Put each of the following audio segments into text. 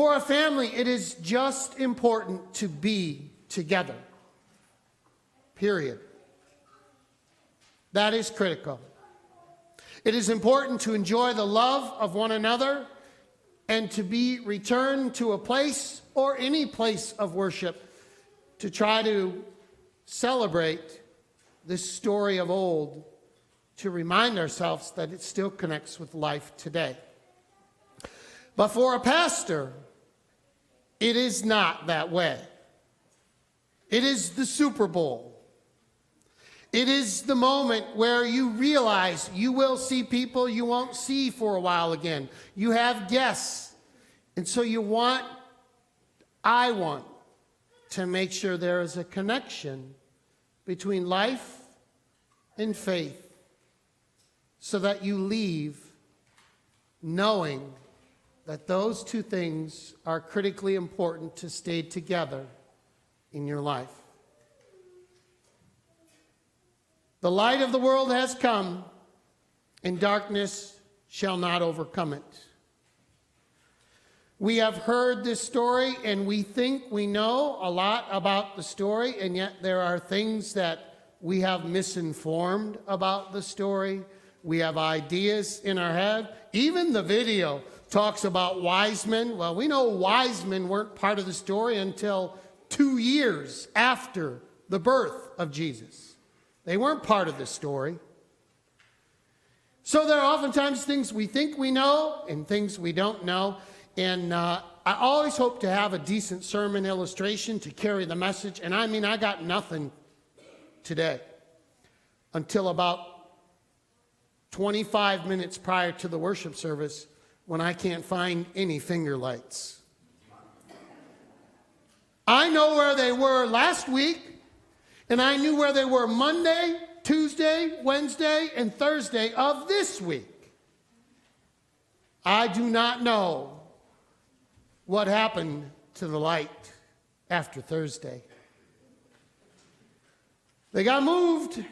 For a family, it is just important to be together. Period. That is critical. It is important to enjoy the love of one another and to be returned to a place or any place of worship to try to celebrate this story of old, to remind ourselves that it still connects with life today. But for a pastor, it is not that way. It is the Super Bowl. It is the moment where you realize you will see people you won't see for a while again. You have guests. And so I want to make sure there is a connection between life and faith so that you leave knowing that those two things are critically important to stay together in your life. The light of the world has come, and darkness shall not overcome it. We have heard this story, and we think we know a lot about the story, and yet there are things that we have misinformed about the story. We have ideas in our head. Even the video talks about wise men. Well, we know wise men weren't part of the story until 2 years after the birth of Jesus. They weren't part of the story. So there are oftentimes things we think we know and things we don't know. And I always hope to have a decent sermon illustration to carry the message. And I got nothing today until about 25 minutes prior to the worship service when I can't find any finger lights. I know where they were last week, and I knew where they were Monday, Tuesday, Wednesday, and Thursday of this week. I do not know what happened to the light after Thursday. They got moved.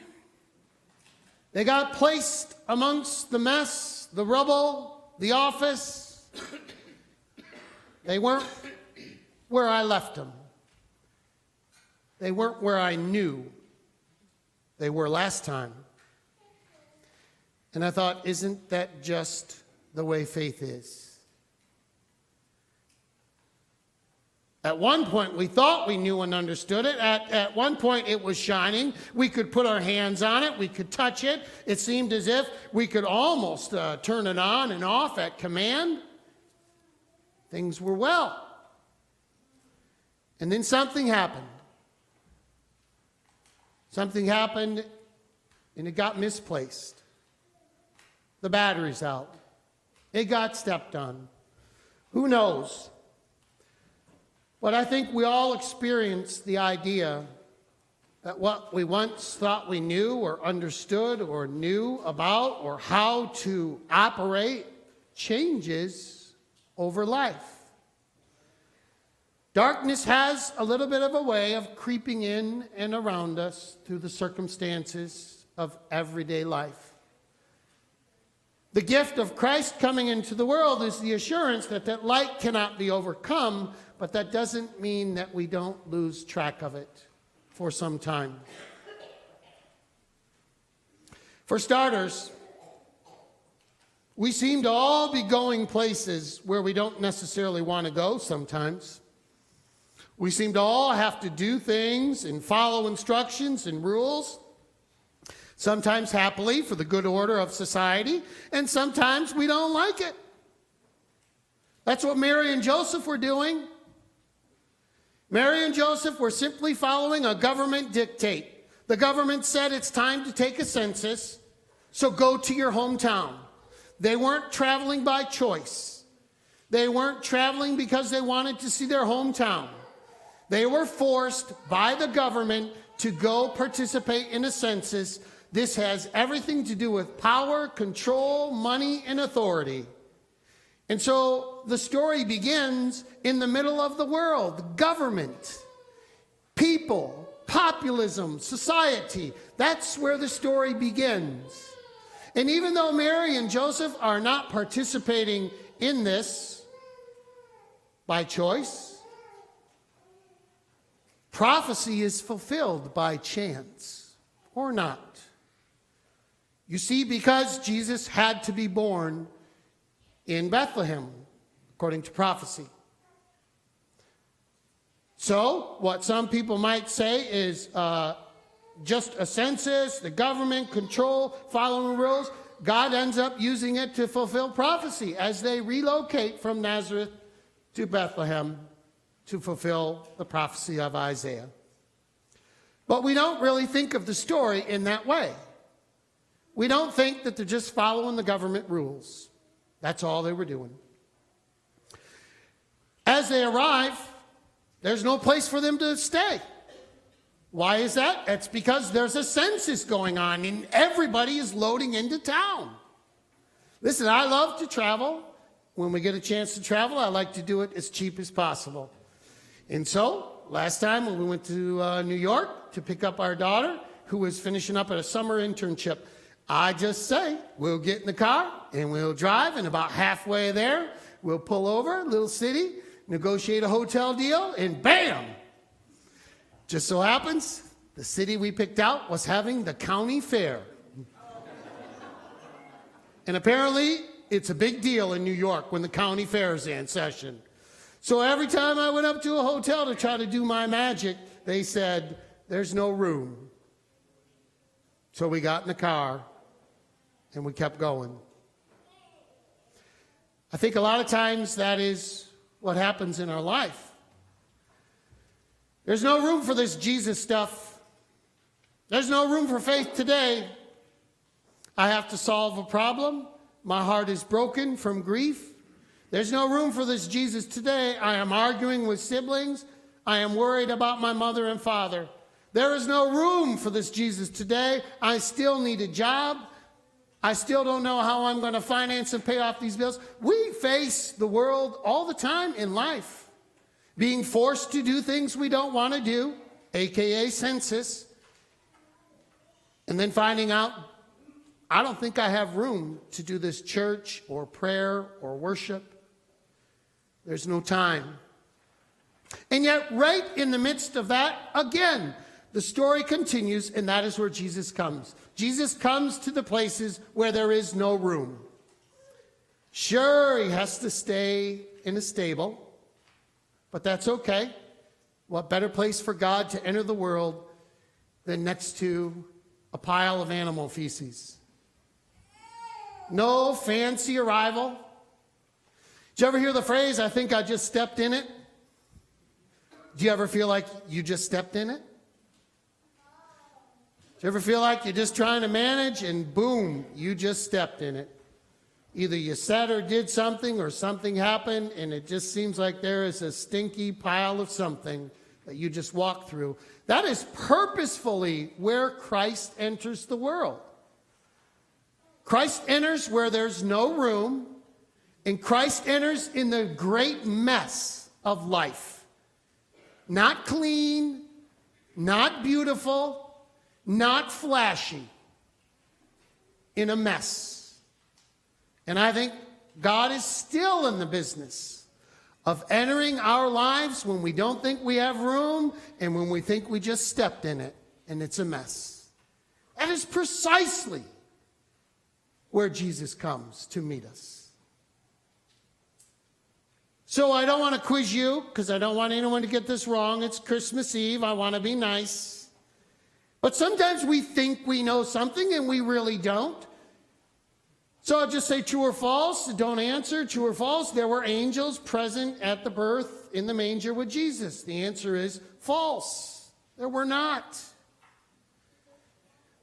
They got placed amongst the mess, the rubble, the office. They weren't where I left them. They weren't where I knew they were last time. And I thought, isn't that just the way faith is? At one point, we thought we knew and understood it. At one point, it was shining. We could put our hands on it. We could touch it. It seemed as if we could almost turn it on and off at command. Things were well. And then something happened. Something happened, and it got misplaced. The battery's out. It got stepped on. Who knows? But I think we all experience the idea that what we once thought we knew or understood or knew about or how to operate changes over life. Darkness has a little bit of a way of creeping in and around us through the circumstances of everyday life. The gift of Christ coming into the world is the assurance that light cannot be overcome, but that doesn't mean that we don't lose track of it for some time. For starters, we seem to all be going places where we don't necessarily want to go sometimes. We seem to all have to do things and follow instructions and rules, sometimes happily for the good order of society, and sometimes we don't like it. That's what Mary and Joseph were doing. Mary and Joseph were simply following a government dictate. The government said it's time to take a census, so go to your hometown. They weren't traveling by choice. They weren't traveling because they wanted to see their hometown. They were forced by the government to go participate in a census. This has everything to do with power, control, money, and authority. And so the story begins in the middle of the world. Government, people, populism, society. That's where the story begins. And even though Mary and Joseph are not participating in this, by choice. Prophecy is fulfilled by chance or not. You see, because Jesus had to be born in Bethlehem, according to prophecy. So, what some people might say is just a census, the government control, following rules. God ends up using it to fulfill prophecy as they relocate from Nazareth to Bethlehem to fulfill the prophecy of Isaiah. But we don't really think of the story in that way. We don't think that they're just following the government rules. That's all they were doing. As they arrive, there's no place for them to stay. Why is that? It's because there's a census going on and everybody is loading into town. Listen, I love to travel. When we get a chance to travel, I like to do it as cheap as possible. And so, last time when we went to New York to pick up our daughter, who was finishing up at a summer internship, I just say, we'll get in the car and we'll drive, and about halfway there, we'll pull over, little city, negotiate a hotel deal, and bam! Just so happens, the city we picked out was having the county fair. And apparently, it's a big deal in New York when the county fair is in session. So every time I went up to a hotel to try to do my magic, they said, there's no room. So we got in the car and we kept going. I think a lot of times that is what happens in our life. There's no room for this Jesus stuff. There's no room for faith today. I have to solve a problem. My heart is broken from grief. There's no room for this Jesus today. I am arguing with siblings. I am worried about my mother and father. There is no room for this Jesus today. I still need a job. I still don't know how I'm going to finance and pay off these bills. We face the world all the time in life. Being forced to do things we don't want to do, aka census, and then finding out, I don't think I have room to do this church or prayer or worship. There's no time. And yet, right in the midst of that, again, the story continues, and that is where Jesus comes. Jesus comes to the places where there is no room. Sure, he has to stay in a stable. But that's okay. What better place for God to enter the world than next to a pile of animal feces? No fancy arrival. Did you ever hear the phrase, I think I just stepped in it? Do you ever feel like you just stepped in it? Do you ever feel like you're just trying to manage and boom, you just stepped in it? Either you said or did something or something happened and it just seems like there is a stinky pile of something that you just walked through. That is purposefully where Christ enters the world. Christ enters where there's no room, and Christ enters in the great mess of life. Not clean, not beautiful, not flashy. In a mess. And I think God is still in the business of entering our lives when we don't think we have room and when we think we just stepped in it and it's a mess. That is precisely where Jesus comes to meet us. So I don't want to quiz you because I don't want anyone to get this wrong. It's Christmas Eve. I want to be nice. But sometimes we think we know something and we really don't. So I'll just say true or false. Don't answer. True or false. There were angels present at the birth in the manger with Jesus. The answer is false. There were not.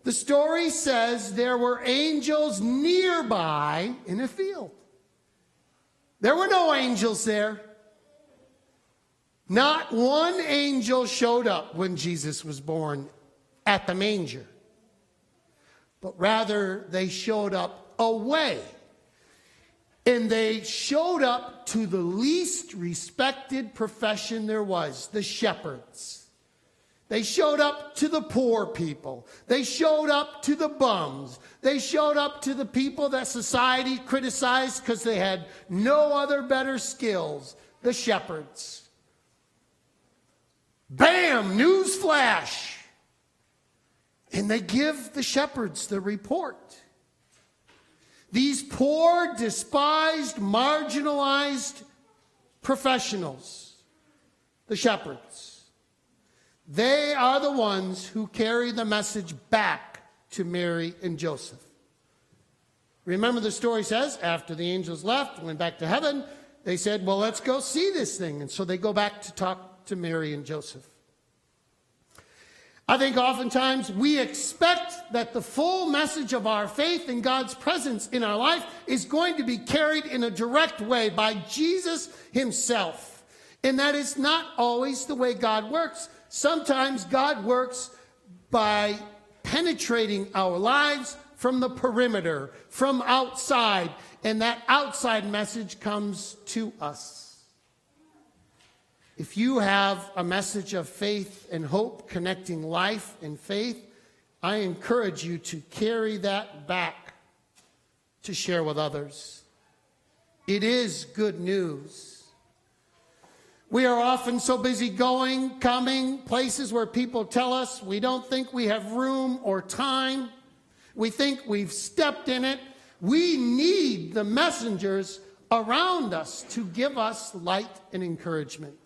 The story says there were angels nearby in a field. There were no angels there. Not one angel showed up when Jesus was born at the manger. But rather, they showed up away. And they showed up to the least respected profession there was, the shepherds. They showed up to the poor people. They showed up to the bums. They showed up to the people that society criticized because they had no other better skills the shepherds. Bam! News flash! And they give the shepherds the report. These poor, despised, marginalized professionals, the shepherds, they are the ones who carry the message back to Mary and Joseph. Remember, the story says, after the angels left, went back to heaven, they said, well, let's go see this thing. And so they go back to talk to Mary and Joseph. I think oftentimes we expect that the full message of our faith and God's presence in our life is going to be carried in a direct way by Jesus himself. And that is not always the way God works. Sometimes God works by penetrating our lives from the perimeter, from outside, and that outside message comes to us. If you have a message of faith and hope connecting life and faith, I encourage you to carry that back to share with others. It is good news. We are often so busy going, coming, places where people tell us we don't think we have room or time. We think we've stepped in it. We need the messengers around us to give us light and encouragement.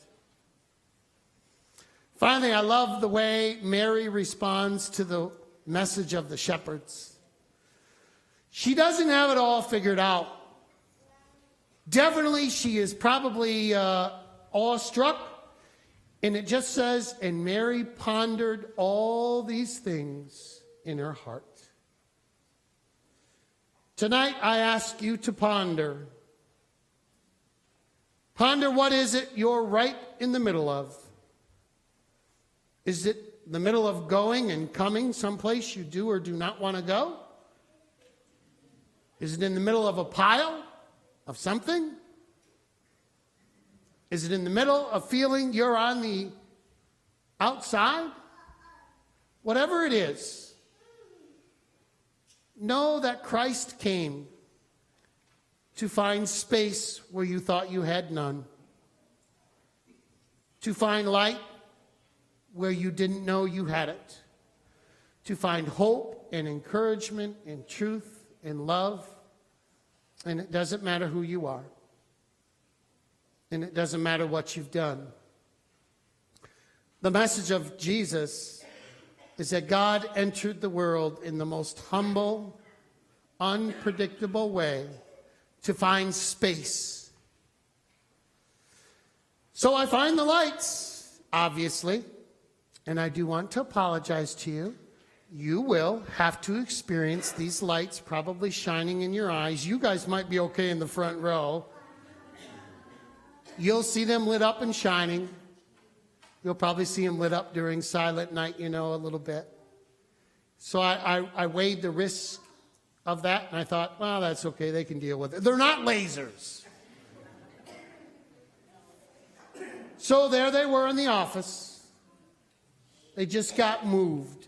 Finally, I love the way Mary responds to the message of the shepherds. She doesn't have it all figured out. Definitely, she is probably awestruck. And it just says, and Mary pondered all these things in her heart. Tonight, I ask you to ponder. Ponder, what is it you're right in the middle of? Is it the middle of going and coming someplace you do or do not want to go? Is it in the middle of a pile of something? Is it in the middle of feeling you're on the outside? Whatever it is, know that Christ came to find space where you thought you had none, to find light where you didn't know you had it, to find hope and encouragement and truth and love. And it doesn't matter who you are. And it doesn't matter what you've done. The message of Jesus is that God entered the world in the most humble, unpredictable way to find space. So I find the lights, obviously. And I do want to apologize to you. You will have to experience these lights probably shining in your eyes. You guys might be okay in the front row. You'll see them lit up and shining. You'll probably see them lit up during silent night, a little bit. So I weighed the risk of that, and I thought, well, that's okay. They can deal with it. They're not lasers. So there they were in the office. They just got moved.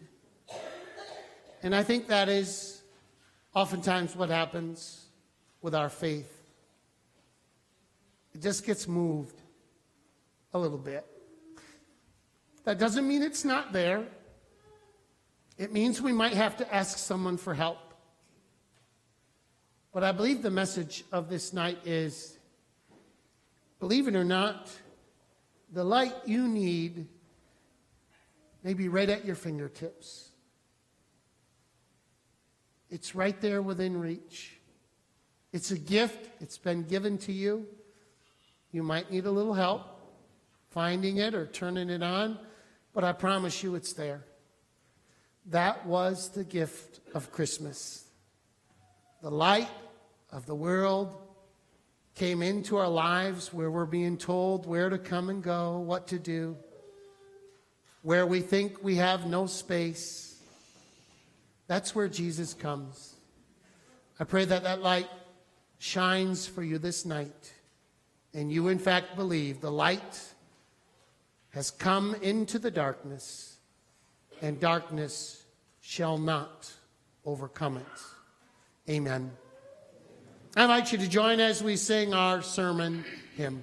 And I think that is oftentimes what happens with our faith. It just gets moved a little bit. That doesn't mean it's not there. It means we might have to ask someone for help. But I believe the message of this night is, believe it or not, the light you need may be right at your fingertips. It's right there within reach. It's a gift. It's been given to you. You might need a little help finding it or turning it on, but I promise you it's there. That was the gift of Christmas. The light of the world came into our lives where we're being told where to come and go, what to do, where we think we have no space. That's where Jesus comes. I pray that that light shines for you this night, and you in fact believe the light has come into the darkness, and darkness shall not overcome it. Amen. I invite you to join as we sing our sermon hymn.